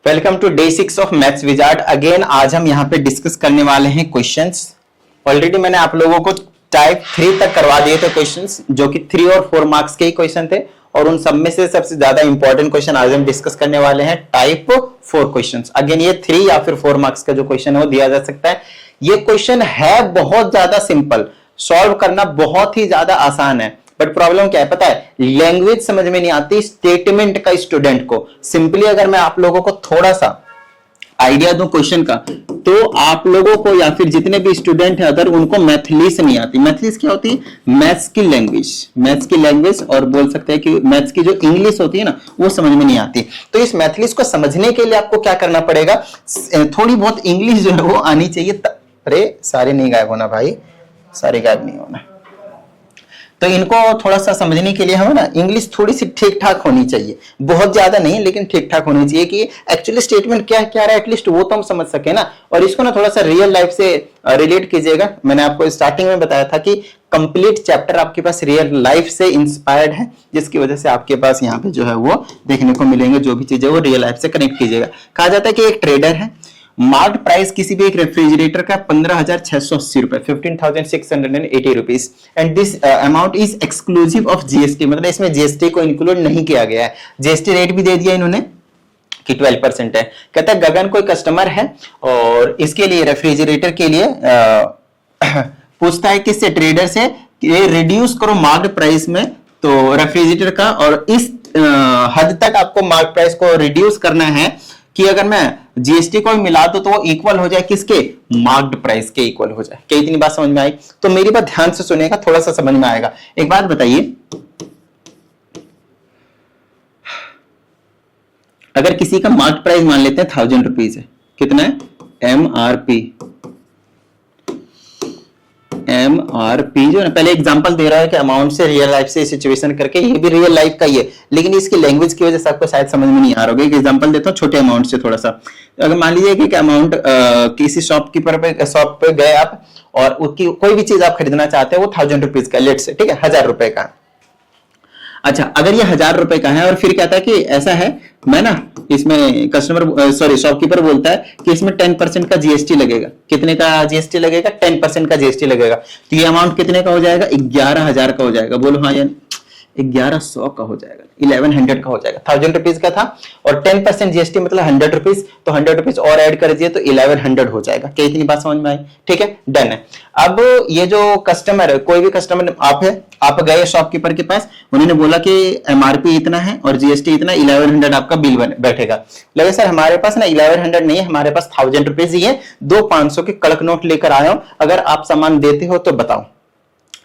Welcome to day 6 of maths wizard. Again आज हम यहाँ पे डिस्कस करने वाले हैं क्वेश्चंस। ऑलरेडी मैंने आप लोगों को टाइप 3 तक करवा दिए थे क्वेश्चंस, जो कि 3 और 4 मार्क्स के ही क्वेश्चन थे, और उन सब में से सबसे ज्यादा इंपॉर्टेंट क्वेश्चन आज हम डिस्कस करने वाले हैं टाइप 4 क्वेश्चंस। अगेन ये 3 या फिर 4 मार्क्स का जो क्वेश्चन है वो दिया जा सकता है। ये क्वेश्चन है बहुत ज्यादा सिंपल, सॉल्व करना बहुत ही ज्यादा आसान है, बट प्रॉब्लम क्या है पता है, लैंग्वेज समझ में नहीं आती स्टेटमेंट का स्टूडेंट को। सिंपली अगर मैं आप लोगों को थोड़ा सा आइडिया दूं क्वेश्चन का, तो आप लोगों को या फिर जितने भी स्टूडेंट हैं अगर उनको मैथलीस नहीं आती। मैथलीस क्या होती है? मैथ्स की लैंग्वेज, मैथ्स की लैंग्वेज, और बोल सकते हैं कि मैथ्स की जो इंग्लिश होती है ना, वो समझ में नहीं आती। तो इस मैथलीस को समझने के लिए आपको क्या करना पड़ेगा, थोड़ी बहुत इंग्लिश जो है वो आनी चाहिए। अरे सारे नहीं गायब होना भाई, सारे गायब नहीं होना। तो इनको थोड़ा सा समझने के लिए हमें ना इंग्लिश थोड़ी सी ठीक ठाक होनी चाहिए, बहुत ज्यादा नहीं लेकिन ठीक ठाक होनी चाहिए कि एक्चुअली स्टेटमेंट क्या क्या रहा है, एटलीस्ट वो तो हम समझ सके ना। और इसको ना थोड़ा सा रियल लाइफ से रिलेट कीजिएगा। मैंने आपको स्टार्टिंग में बताया था कि कंप्लीट चैप्टर आपके पास रियल लाइफ से इंस्पायर्ड है, जिसकी वजह से आपके पास यहाँ पे जो है वो देखने को मिलेंगे, जो भी चीजें वो रियल लाइफ से कनेक्ट कीजिएगा। कहा जाता है कि एक ट्रेडर है, मार्क्ड प्राइस किसी भी एक रेफ्रिजरेटर का 15,680 रुपए, 15,680 rupees, and this amount is exclusive of GST, मतलब इसमें जीएसटी को इंक्लूड नहीं किया गया है। जीएसटी रेट भी दे दिया इन्होंने कि 12% है। कहता है गगन कोई कस्टमर है और इसके लिए रेफ्रिजरेटर के लिए पूछता है किससे, ट्रेडर से, ये रिड्यूस करो मार्क्ड प्राइस में तो रेफ्रिजरेटर का, और इस हद तक आपको मार्क्ड प्राइस को रिड्यूस करना है कि अगर मैं जीएसटी को मिला दो तो वो इक्वल हो जाए किसके, मार्क्ड प्राइस के इक्वल हो जाए। क्या इतनी बात समझ में आई? तो मेरी बात ध्यान से सुनिएगा, थोड़ा सा समझ में आएगा। एक बात बताइए, अगर किसी का मार्क्ड प्राइस मान लेते हैं 1000 रुपीज है, कितना है एमआरपी, एमआरपी जो है, पहले एग्जांपल दे रहा है कि अमाउंट से रियल लाइफ से सिचुएशन करके, ये भी रियल लाइफ का ही है, लेकिन इसकी लैंग्वेज की वजह से आपको शायद समझ में नहीं आ रहा होगा। एक एग्जांपल देता हूँ छोटे अमाउंट से थोड़ा सा। अगर मान लीजिए कि अमाउंट किसी शॉप पे गए आप और उसकी कोई भी चीज आप खरीदना चाहते हैं, वो 1000 रुपीज का, लेट से, ठीक है, 1000 रुपए का। अच्छा, अगर ये 1000 रुपए का है और फिर कहता है कि ऐसा है, मैं ना इसमें शॉपकीपर बोलता है कि इसमें 10% का जीएसटी लगेगा। कितने का जीएसटी लगेगा? 10% का जीएसटी लगेगा। तो ये अमाउंट कितने का हो जाएगा? 11,000 का हो जाएगा। बोलो हाँ या 1100 का हो जाएगा, 1100 का हो जाएगा। 1000 रुपीज का था और 10% जीएसटी मतलब 100 रुपीज, तो 100 रुपीज और ऐड कर दिए तो 1100 हो जाएगा। क्या इतनी बात समझ में आई? ठीक है, डन है। अब ये जो कस्टमर है, कोई भी कस्टमर आप है, आप गए शॉपकीपर के पास, उन्होंने बोला कि एमआरपी इतना है और जीएसटी इतना, 1100 आपका बिल बैठेगा। लगे सर हमारे पास ना 1100 नहीं है, हमारे पास 1000 रुपीज ही है, 2 500 के कड़क नोट लेकर आया हूं, अगर आप सामान देते हो तो बताओ।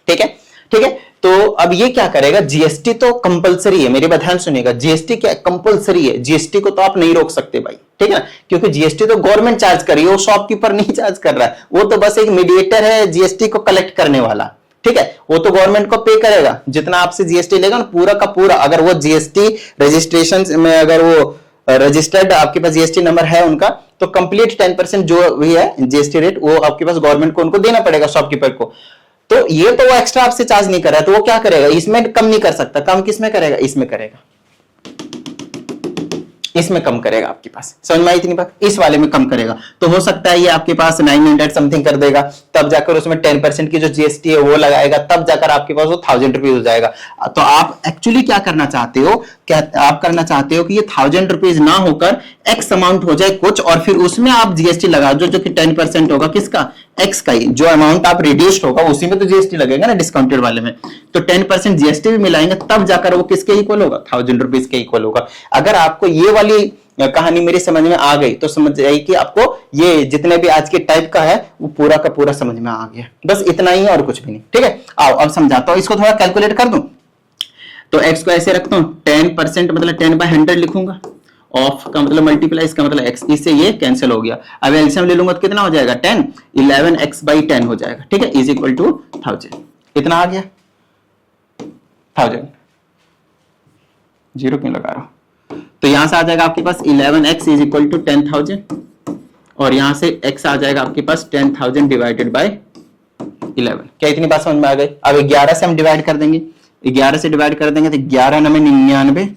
ठीक है, ठीक है। तो अब ये क्या करेगा, जीएसटी तो कंपलसरी है, मेरी बात ध्यान सुनिएगा, जीएसटी क्या कंपलसरी है, जीएसटी को तो आप नहीं रोक सकते भाई, ठीक है, क्योंकि जीएसटी तो गवर्नमेंट चार्ज कर रही है, वो शॉपकीपर नहीं चार्ज कर रहा है, वो तो बस एक मीडिएटर है जीएसटी को कलेक्ट करने वाला। ठीक है, वो तो गवर्नमेंट को पे करेगा, जितना आपसे जीएसटी लेगा ना पूरा का पूरा, अगर वो जीएसटी रजिस्ट्रेशन में, अगर वो रजिस्टर्ड आपके पास जीएसटी नंबर है उनका, तो कंप्लीट 10% जो भी है जीएसटी रेट, वो आपके पास गवर्नमेंट को उनको देना पड़ेगा, शॉपकीपर को। तो ये तो वो एक्स्ट्रा आपसे चार्ज नहीं कर रहा है, तो वो क्या करेगा, इसमें कम नहीं कर सकता। कम किसमें करेगा? इसमें करेगा, इसमें कम करेगा। आपके पास समझ में आई इतनी बात? इस वाले में कम करेगा। तो हो सकता है ये आपके पास 900 समथिंग कर देगा, तब जाकर उसमें 10% की जो जीएसटी है वो लगाएगा, तब जाकर आपके पास वो 1000 रुपीज हो जाएगा। तो आप एक्चुअली क्या करना चाहते हो, क्या आप करना चाहते हो कि ये 1000 रुपीज ना होकर एक्स अमाउंट हो जाए कुछ, और फिर उसमें आप जीएसटी लगा दो, जो कि 10% होगा किसका, एक्स का ही। जो अमाउंट आप रिड्यूस्ड होगा उसी में तो जीएसटी लगेगा ना, डिस्काउंटेड वाले में। तो 10% जीएसटी भी मिलाएंगे, तब जाकर वो किसके इक्वल होगा, 1000 रुपीज के इक्वल होगा। अगर आपको ये वाली कहानी मेरी समझ में आ गई तो समझ जाइए कि आपको ये जितने भी आज के टाइप का है वो पूरा का पूरा समझ में आ गया। बस इतना ही है और कुछ भी नहीं। ठीक है, आओ अब समझाता हूं, इसको थोड़ा कैलकुलेट कर दूं। तो x को ऐसे रखता हूं, 10% मतलब 10/100 लिखूंगा, ऑफ का मतलब मल्टीप्लाई, इसका मतलब x, इससे ये कैंसिल हो गया। अब एलसीएम ले लूंगा तो कितना हो जाएगा, 10, 11x/10 हो जाएगा। ठीक है, इज इक्वल टू 1000। इतना आ गया, 1000, जीरो क्यों लगा रहा हूं? तो यहां से आ जाएगा आपके पास 11x इज इक्वल टू 10,000, और यहां से x आ जाएगा आपके पास 10,000 डिवाइडेड बाय 11। क्या इतनी बात समझ में आ गई? अब 11 से हम डिवाइड कर देंगे, 11 से डिवाइड कर देंगे तो 11 9 99,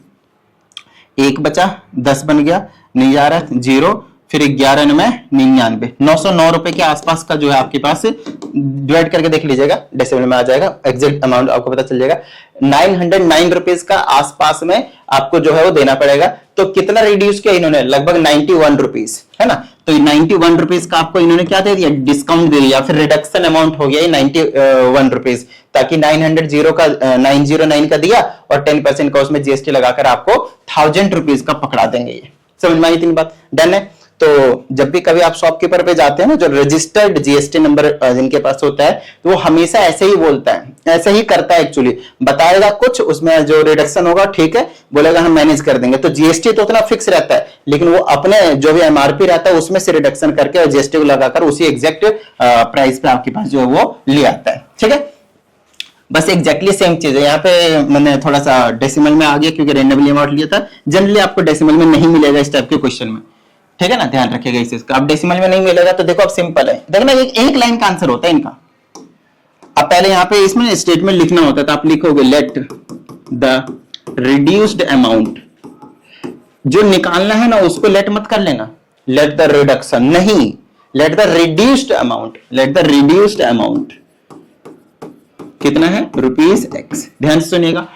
1 बचा 10 बन गया, नहीं जा रहा है, 0, फिर 11 में 99, 909 रुपए के आसपास का जो है आपके पास, डिवाइड करके देख लीजिएगा, डेसिमल में आ जाएगा, एग्जैक्ट अमाउंट आपको पता चल जाएगा। 909 रुपीज का आसपास में आपको जो है वो देना पड़ेगा। तो कितना रिड्यूस किया इन्होंने, लगभग 91 रुपीज, है ना। तो 91 रुपीज का आपको इन्होंने क्या दे दिया, डिस्काउंट दे दिया, फिर रिडक्शन अमाउंट हो गया ये 91 रुपीज, ताकि 909 का दिया और 10% का उसमें जीएसटी लगाकर आपको 1000 रुपीज का पकड़ा देंगे। ये समझ में आई इतनी बात, डन है। तो जब भी कभी आप शॉपकीपर पे जाते हैं ना, जो रजिस्टर्ड जीएसटी नंबर जिनके पास होता है, तो वो हमेशा ऐसे ही बोलता है, ऐसे ही करता है एक्चुअली, बताएगा कुछ, उसमें जो रिडक्शन होगा ठीक है, बोलेगा हम मैनेज कर देंगे। तो जीएसटी तो उतना फिक्स रहता है, लेकिन वो अपने जो भी एमआरपी रहता है उसमें से रिडक्शन करके और जीएसटी को लगाकर उसी एग्जैक्ट प्राइस पे आपके पास जो है वो ले आता है, ठीक है। बस एग्जैक्टली सेम चीज है। यहाँ पे मैंने थोड़ा सा डेसिमल में आ गया क्योंकि रेंडमली अमाउंट लिया था, जनरली आपको डेसिमल में नहीं मिलेगा इस टाइप के क्वेश्चन में, ठीक है ना, ध्यान रखिएगा इस चीज का। अब डेसिमल में नहीं मिलेगा तो देखो अब सिंपल है, देखना एक लाइन का आंसर होता है इनका। अब पहले यहाँ पे इसमें स्टेटमेंट लिखना होता है, तो आप लिखोगे लेट द रिड्यूस्ड अमाउंट, जो निकालना है ना उसको लेट मत कर लेना, लेट द रिडक्शन नहीं, let the reduced amount, let the reduced amount कितना है, ₹X। ध्यान से सुनिएगा,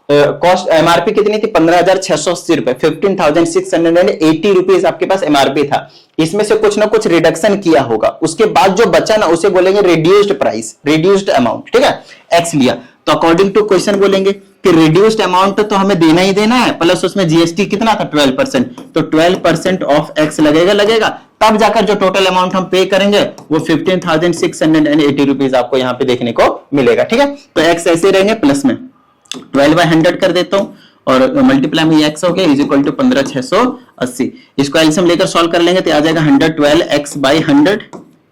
कॉस्ट एमआरपी कितनी थी, 15,680 रुपए, 15,680 रुपीज आपके पास एमआरपी था। इसमें से कुछ ना कुछ रिडक्शन किया होगा, उसके बाद जो बचा ना उसे बोलेंगे रिड्यूस्ड प्राइस, रिड्यूस्ड अमाउंट, ठीक है। एक्स लिया तो अकॉर्डिंग टू क्वेश्चन बोलेंगे कि रिड्यूस्ड अमाउंट तो हमें देना ही देना है, प्लस उसमें जीएसटी कितना था 12%, तो 12% ऑफ एक्स लगेगा, तब जाकर जो टोटल अमाउंट हम पे करेंगे वो 15,680 रुपीज आपको यहाँ पे देखने को मिलेगा, ठीक है। तो एक्स ऐसे रहेंगे, प्लस में 12/100 कर देता हूं और मल्टीप्लाई में एक्स हो गया इज इक्वल टू 15,680। इसको एलसीएम लेकर सॉल्व कर लेंगे तो आ जाएगा 112x/100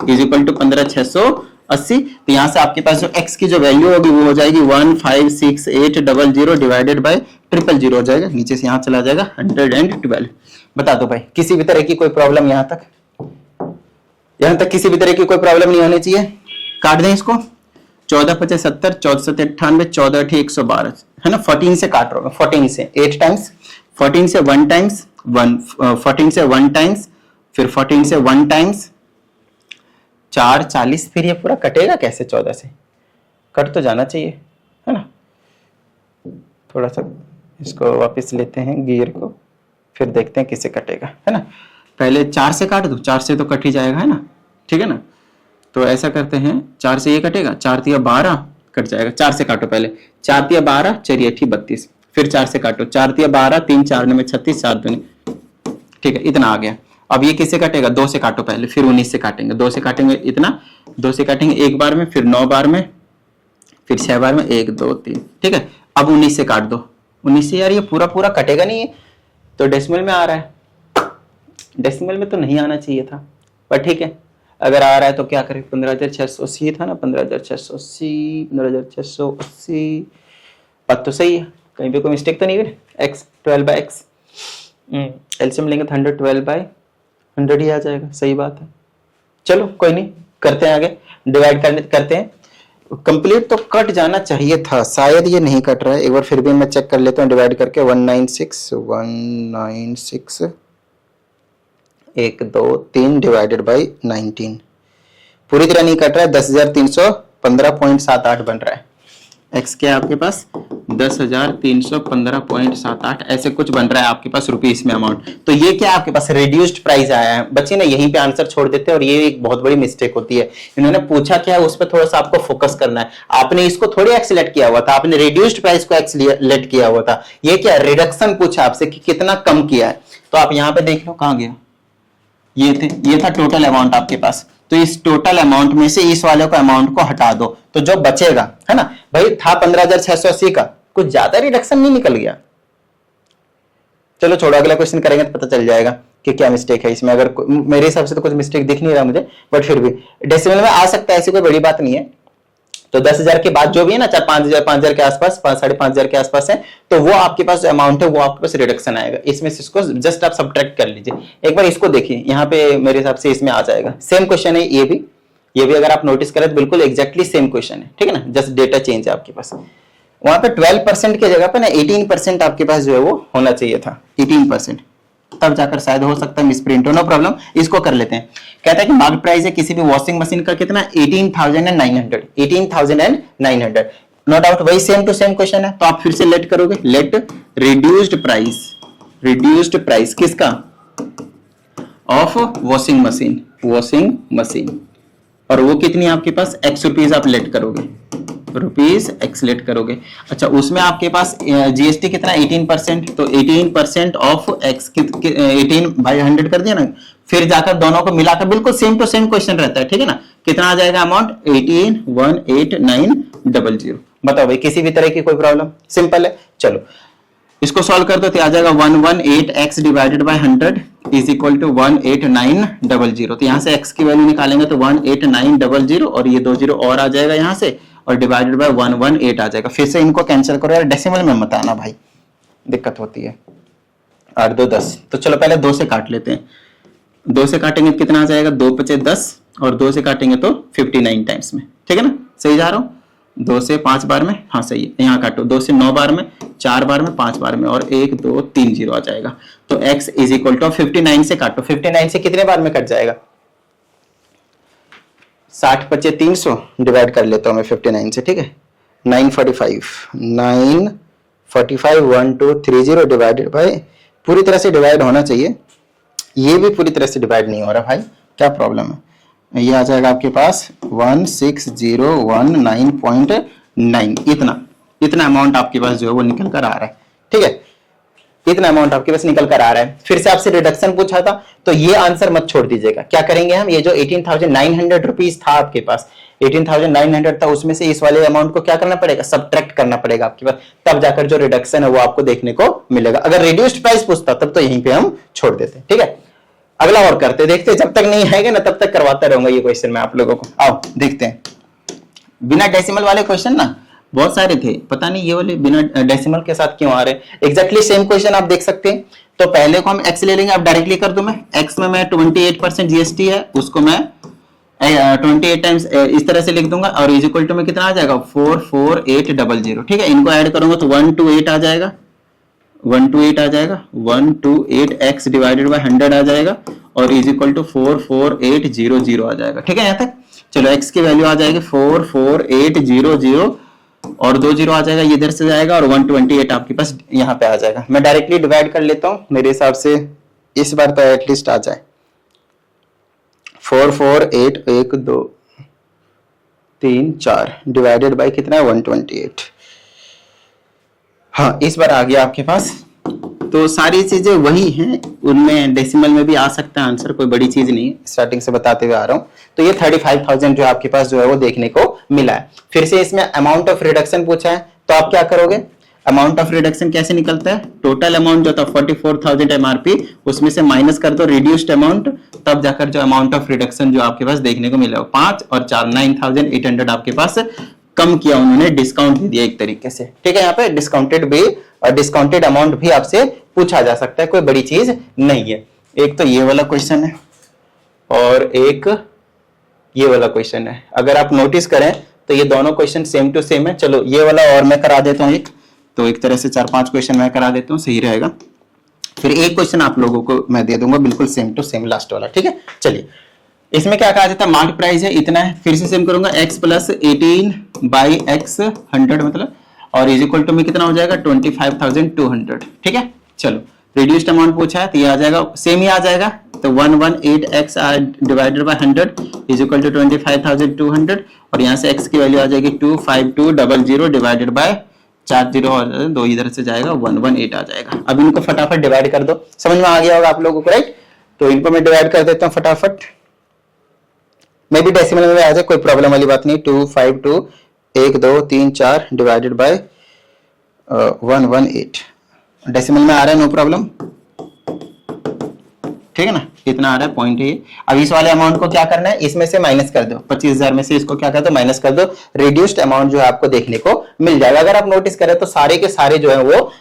इज इक्वल टू 15,680। तो यहां से आपके पास जो x की जो वैल्यू होगी वो हो जाएगी 156800 डिवाइडेड बाय 000 हो जाएगा, नीचे से यहां चला जाएगा 112। बता दो भाई, किसी भी तरह की कोई प्रॉब्लम यहां तक किसी भी तरह की कोई प्रॉब्लम नहीं होनी चाहिए। काट दें इसको, 14×5 = 70, 14×7 = 98, 14×8 = 112, है ना। 14 से काट रहा हूं, 14 से 8 टाइम्स, 14 से 1 टाइम्स 1, 14 से 1 टाइम्स, फिर 14 से 1 टाइम्स 4 40, फिर ये पूरा कटेगा कैसे, 14 से कट तो जाना चाहिए, है ना। थोड़ा सा इसको वापस लेते हैं गियर को, फिर देखते हैं किससे कटेगा, है ना। पहले 4 से काट दो, 4 से तो कट ही जाएगा, है ना, ठीक है ना। तो ऐसा करते हैं, 4 से ये कटेगा, 4 × 12 कट जाएगा, 4 से काटो पहले, 4 × 12 4 × 8 32, फिर 4 से काटो, 4 × 12 3 4 9 36, 4 दूनी, ठीक है, इतना आ गया। अब ये किससे कटेगा, 2 से काटो पहले, फिर 19 से काटेंगे, 2 से काटेंगे इतना, 2 से काटेंगे एक बार में, फिर 9 बार में, फिर 6 बार में, 1 2 3, ठीक है। अब 19 से काट दो, 19 से यार ये पूरा कटेगा नहीं है, तो डेसिमल में आ रहा है, डेसिमल में तो नहीं आना चाहिए था, पर ठीक है, अगर आ रहा है तो क्या करें। 15,680 था ना, 15,680, 15,680, बात तो सही है, कहीं पे कोई मिस्टेक तो नहीं है। x 12/x, एलसीएम लेंगे तो 112/100 ही आ जाएगा, सही बात है। चलो कोई नहीं, करते हैं आगे, डिवाइड करते हैं। कंप्लीट तो कट जाना चाहिए था, शायद ये नहीं कट रहा है, एक बार फिर भी मैं चेक कर लेता हूँ डिवाइड करके। 196 1 2 3 डिवाइडेड बाई 19, पूरी तरह नहीं कट रहा है, 10,315.78 बन रहा है। एक्स क्या है आपके पास, 10,315.78 ऐसे कुछ बन रहा है आपके पास रुपीस में अमाउंट। तो ये क्या आपके पास रिड्यूस्ड प्राइस आया है। बच्चे ना यहीं पे आंसर छोड़ देते हैं और ये एक बहुत बड़ी मिस्टेक होती है। इन्होंने पूछा क्या है उस पर थोड़ा सा आपको फोकस करना है। आपने इसको थोड़ी एक्सलेट किया हुआ था, आपने रिड्यूस्ड प्राइस को एक्सलेट किया हुआ था। ये क्या रिडक्शन पूछा आपसे कि कितना कम किया है, तो आप यहाँ पे देख लो कहाँ गया, ये था टोटल अमाउंट आपके पास। तो इस टोटल अमाउंट में से इस वाले को अमाउंट को हटा दो, तो जो बचेगा, है ना भाई, था 15,680 का, कुछ ज्यादा रिडक्शन नहीं निकल गया। चलो छोड़ो, अगला क्वेश्चन करेंगे तो पता चल जाएगा कि क्या मिस्टेक है इसमें। अगर मेरे हिसाब से तो कुछ मिस्टेक दिख नहीं रहा मुझे, बट फिर भी डेसिमल में आ सकता है, ऐसी कोई बड़ी बात नहीं है। तो 10,000 के बाद जो भी है ना, चाहे 5,000 के आसपास, 5,500 के आसपास है, तो वो आपके पास जो अमाउंट है वो आपके पास रिडक्शन आएगा। इसमें से इसको जस्ट आप सब्ट्रैक्ट कर लीजिए। एक बार इसको देखिए, यहाँ पे मेरे हिसाब से इसमें आ जाएगा। सेम क्वेश्चन है ये भी अगर आप नोटिस करें तो बिल्कुल एग्जैक्टली सेम क्वेश्चन है, ठीक है ना, जस्ट डेटा चेंज है आपके पास। वहां पे 12% की जगह पे ना 18% आपके पास जो है वो होना चाहिए था, 18%। तब जाकर शायद हो सकता है मिसप्रिंट हो, नो प्रॉब्लम, इसको कर लेते हैं। कहता है कि मार्केट प्राइस है किसी भी वॉशिंग मशीन का कितना, 18,900, 18,900, नो डाउट वही सेम टू सेम क्वेश्चन है। तो आप फिर से लेट करोगे, लेट रिड्यूस्ड प्राइस किसका, ऑफ वॉशिंग मशीन, और वो कितनी आपके पास, एक्स रुपीज आप लेट करोगे, रुपीज एक्स लेट करोगे। अच्छा उसमें आपके पास जीएसटी कितना, 18%, तो 18% ऑफ एक्स 18/100 कर दिया ना, फिर जाकर दोनों को मिलाकर बिल्कुल सेम टू सेम क्वेश्चन रहता है, ठीक है ना। कितना आ जाएगा अमाउंट, 18,18,900। बताओ भाई किसी भी तरह की कोई प्रॉब्लम, सिंपल है। चलो इसको सॉल्व कर दो, तो आ जाएगा 118x divided by 100 is equal to 18900। तो यहां से x की वैल्यू निकालेंगे तो 18900, और ये 20 और आ जाएगा यहां से, और डिवाइडेड बाय 118 आ जाएगा। फिर से इनको कैंसिल करो यार, डेसिमल में मत आना भाई, दिक्कत होती है। 8 2 10, तो चलो पहले 2 से काट लेते हैं। 2 से काटेंगे तो कितना आ जाएगा, 2 5 10, और 2 से काटेंगे तो 59 टाइम्स में, ठीक है ना, सही जा रहा हूं। 2 से 5 बार में, हाँ सही है, यहाँ काटो, 2 से 9 बार में, 4 बार में, 5 बार में, और 1 2 3 0 आ जाएगा। तो x इज इक्वल टू 59 से काटो, 59 से कितने बार में कट जाएगा, 60 × 300 डिवाइड कर लेता हूं मैं 59 से, ठीक है, 945 1230 डिवाइडेड बाय, पूरी तरह से डिवाइड होना चाहिए, ये भी पूरी तरह से डिवाइड नहीं हो रहा भाई, क्या प्रॉब्लम है। ये आ जाएगा आपके पास 16019.9, इतना अमाउंट आपके पास जो है वो निकल कर आ रहा है, ठीक है, इतना अमाउंट आपके पास निकल कर आ रहा है। फिर से आपसे रिडक्शन पूछा था, तो ये आंसर मत छोड़ दीजिएगा। क्या करेंगे हम, ये जो 18,900 रुपीज था आपके पास, 18,900 था, उसमें से इस वाले अमाउंट को क्या करना पड़ेगा, सब्ट्रैक्ट करना पड़ेगा आपके पास, तब जाकर जो रिडक्शन है वो आपको देखने को मिलेगा। अगर रिड्यूस्ड प्राइस पूछता तब तो यहीं पे हम छोड़ देते, ठीक है। अगला और करते देखते, जब तक नहीं आएगा ना तब तक करवाता रहूंगा ये क्वेश्चन मैं आप लोगों को। आओ देखते हैं, बिना डेसिमल वाले क्वेश्चन ना बहुत सारे थे, पता नहीं ये वाले बिना डेसिमल के साथ क्यों आ रहे हैं। एग्जैक्टली सेम क्वेश्चन आप देख सकते हैं। तो पहले को हम x ले लेंगे, आप डायरेक्टली कर दूं मैं, x में मैं 28% जीएसटी है, उसको मैं 28 टाइम्स इस तरह से लिख दूंगा, और इज इक्वल टू में कितना आ जाएगा, 44800, ठीक है। इनको ऐड करूंगा तो 128 आ जाएगा, 128 आ जाएगा, 128x डिवाइडेड बाय 100 आ जाएगा, और इज इक्वल टू 44800 आ जाएगा, ठीक है। यहां तक चलो, x की वैल्यू आ जाएगी 44800, और 2 0 आ जाएगा, ये इधर से जाएगा, और 128 आपके पास यहाँ पे आ जाएगा। मैं डायरेक्टली डिवाइड कर लेता हूँ, मेरे हिसाब से इस बार तो एटलीस्ट आ जाए, 448 1 2 3 4 डिवाइडेड बाय कितना है, 128। हाँ इस बार आ गया आपके पास। तो सारी चीजें वही हैं, उनमें डेसिमल में भी आ सकता है आंसर, कोई बड़ी चीज नहीं है, स्टार्टिंग से बताते हुए आ रहा हूं। तो ये 35,000 जो आपके पास जो है वो देखने को मिला है। फिर से इसमें अमाउंट ऑफ रिडक्शन पूछा है, तो आप क्या करोगे, अमाउंट ऑफ रिडक्शन कैसे निकलता है, टोटल अमाउंट जो था 44,000 एमआरपी, उसमें से माइनस कर दो रिड्यूस्ड अमाउंट, तब जाकर जो अमाउंट ऑफ रिडक्शन जो आपके पास देखने को मिला, 5 और 4 9,800 आपके पास कम किया उन्होंने, डिस्काउंट दिया एक तरीके से, ठीक है। यहाँ पे डिस्काउंटेड भी और डिस्काउंटेड अमाउंट भी आपसे पूछा जा सकता है, कोई बड़ी चीज नहीं है। एक तो ये वाला क्वेश्चन है और एक ये वाला क्वेश्चन है। अगर आप नोटिस करें तो ये दोनों क्वेश्चन सेम टू सेम है। चलो ये वाला और मैं करा देता हूँ एक, तो एक तरह से 4-5 क्वेश्चन मैं करा देता हूँ, सही रहेगा। फिर एक क्वेश्चन आप लोगों को मैं दे दूंगा बिल्कुल सेम टू सेम लास्ट वाला, ठीक है। चलिए इसमें क्या कहा जाता है, मार्केट प्राइस है इतना है, फिर से सेम करूंगा, x प्लस 18/x 100 मतलब, और इज इक्वल टू में कितना हो जाएगा, 25,200, ठीक है। चलो रिड्यूस्ड अमाउंट पूछा है तो ये आ जाएगा, सेम ही आ जाएगा, तो 118x divided by 100 is equal to 25,200, और यहाँ से x की वैल्यू आ जाएगी 25200 डिवाइडेड बाय 4 0 और 2 इधर से जाएगा, 118 आ जाएगा। अब इनको फटाफट डिवाइड कर दो, समझ में आ गया होगा आप लोगों को, राइट। तो इनको मैं डिवाइड कर देता हूँ फटाफट, मे भी डेसिमल में आ जाए, कोई प्रॉब्लम वाली बात नहीं। 252 1 2 3 4 डिवाइडेड बाय 118, डेसिमल में आ रहा है, नो प्रॉब्लम, ठीक है ना, कितना आ रहा है, पॉइंट है। अब इस वाले अमाउंट को क्या करना है, इसमें से माइनस कर दो, 25,000 में से इसको क्या कर दो, माइनस कर दो, रिड्यूस्ड अमाउंट जो है आपको देखने को मिल जाएगा। अगर आप नोटिस करें तो सारे के सारे जो है वो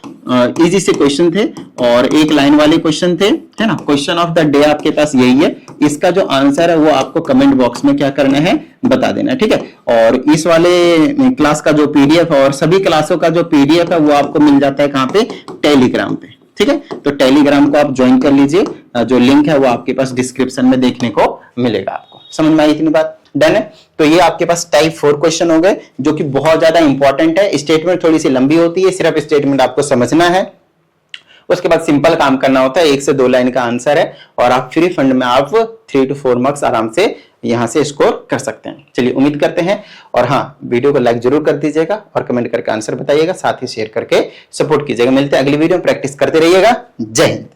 इजी से क्वेश्चन थे और एक लाइन वाले क्वेश्चन थे, है ना। क्वेश्चन ऑफ द डे आपके पास यही है, इसका जो आंसर है वो आपको कमेंट बॉक्स में क्या करना है, बता देना है, ठीक है। और इस वाले क्लास का जो पीडीएफ और सभी क्लासों का जो पीडीएफ है वो आपको मिल जाता है कहाँ पे, टेलीग्राम पे, ठीक है, तो टेलीग्राम को आप ज्वाइन कर लीजिए, जो लिंक है वो आपके पास डिस्क्रिप्शन में देखने को मिलेगा। आपको समझ में आई इतनी बात? डन है। तो ये आपके पास टाइप 4 क्वेश्चन हो गए, जो कि बहुत ज्यादा इंपॉर्टेंट है। स्टेटमेंट थोड़ी सी लंबी होती है, सिर्फ स्टेटमेंट आपको समझना है, उसके बाद सिंपल काम करना होता है, 1 से 2 लाइन का आंसर है, और आप फ्री फंड में आप 3 to 4 मार्क्स आराम से यहां से स्कोर कर सकते हैं। चलिए उम्मीद करते हैं, और हाँ, वीडियो को लाइक जरूर कर दीजिएगा और कमेंट करके आंसर बताइएगा, साथ ही शेयर करके सपोर्ट कीजिएगा। मिलते हैं अगली वीडियो में, प्रैक्टिस करते रहिएगा। जय हिंद।